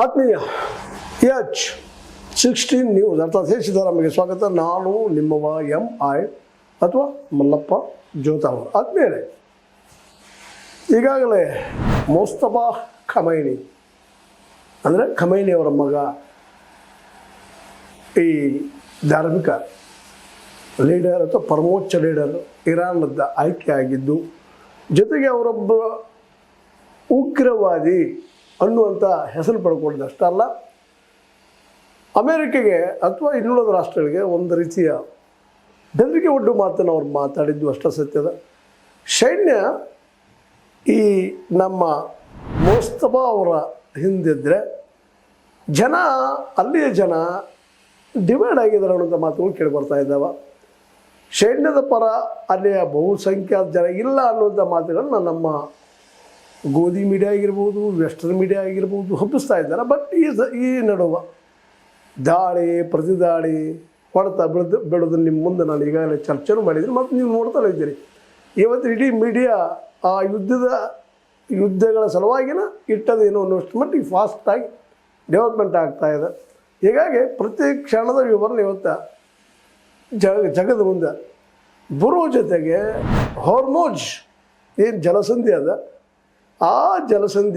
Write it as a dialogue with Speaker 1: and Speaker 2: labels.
Speaker 1: ಆತ್ಮೀಯ H16 news ಅರ್ಥಾತ್ ಸಿದ್ದರಾಮಯ್ಯಗೆ ಸ್ವಾಗತ. ನಾನು ನಿಮ್ಮವ MI ಅಥವಾ ಮಲ್ಲಪ್ಪ ಜೋತಾವ. ಆತ್ಮೀಯರೇ, ಈಗಾಗಲೇ ಮುಸ್ತಫಾ ಖಮೈನಿ ಅಂದರೆ ಖಮೈನಿಯವರ ಮಗ ಈ ಧಾರ್ಮಿಕ ಲೀಡರ್ ಅಥವಾ ಪರಮೋಚ್ಚ ಲೀಡರ್ ಇರಾನ್ನದ ಆಯ್ಕೆಯಾಗಿದ್ದು, ಜೊತೆಗೆ ಅವರೊಬ್ಬ ಉಗ್ರವಾದಿ ಅನ್ನುವಂಥ ಹೆಸರು ಪಡ್ಕೊಂಡಿದ್ದಷ್ಟಲ್ಲ, ಅಮೇರಿಕೆಗೆ ಅಥವಾ ಇನ್ನುಳಿದ ರಾಷ್ಟ್ರಗಳಿಗೆ ಒಂದು ರೀತಿಯ ಬೆದರಿಕೆ ಒಡ್ಡು ಮಾತನ್ನು ಅವ್ರು ಮಾತಾಡಿದ್ದು ಅಷ್ಟ ಸತ್ಯದ. ಸೈನ್ಯ ಈ ನಮ್ಮ ಮುಸ್ತಫಾ ಅವರ ಹಿಂದಿದ್ದರೆ ಜನ, ಅಲ್ಲಿಯ ಜನ ಡಿವೈಡ್ ಆಗಿದ್ದಾರೆ ಅನ್ನೋಂಥ ಮಾತುಗಳು ಕೇಳಿಬರ್ತಾ ಇದ್ದಾವೆ. ಸೈನ್ಯದ ಪರ ಅಲ್ಲಿಯ ಬಹುಸಂಖ್ಯಾತ ಜನ ಇಲ್ಲ ಅನ್ನುವಂಥ ಮಾತುಗಳನ್ನ ನಮ್ಮ ಗೋಧಿ ಮೀಡಿಯಾ ಆಗಿರ್ಬೋದು, ವೆಸ್ಟರ್ನ್ ಮೀಡಿಯಾ ಆಗಿರ್ಬೋದು ಹಬ್ಬಿಸ್ತಾ ಇದ್ದಾರೆ. ಬಟ್ ಈ ನಡುವೆ ದಾಳಿ ಪ್ರತಿದಾಳಿ ಹೊಡೆತ ಬೆಳೆದು ನಿಮ್ಮ ಮುಂದೆ ನಾನು ಈಗಾಗಲೇ ಚರ್ಚೆನೂ ಮಾಡಿದ್ದೀನಿ ಮತ್ತು ನೀವು ನೋಡ್ತಾ ಇದ್ದೀರಿ. ಇವತ್ತು ಇಡೀ ಮೀಡಿಯಾ ಆ ಯುದ್ಧಗಳ ಸಲುವಾಗಿನ ಇಟ್ಟದೇನೋ ಅನ್ನೋಷ್ಟು ಮಟ್ಟಿಗೆ ಫಾಸ್ಟಾಗಿ ಡೆವಲಪ್ಮೆಂಟ್ ಆಗ್ತಾಯಿದೆ. ಹೀಗಾಗಿ ಪ್ರತಿ ಕ್ಷಣದ ವಿವರಣೆ ಇವತ್ತು ಜಗದ ಮುಂದೆ ಬರೋ ಜೊತೆಗೆ ಹಾರ್ಮೋಜ್ ಏನು ಜಲಸಂಧಿ ಅದ, ಆ ಜಲಸಂಧಿ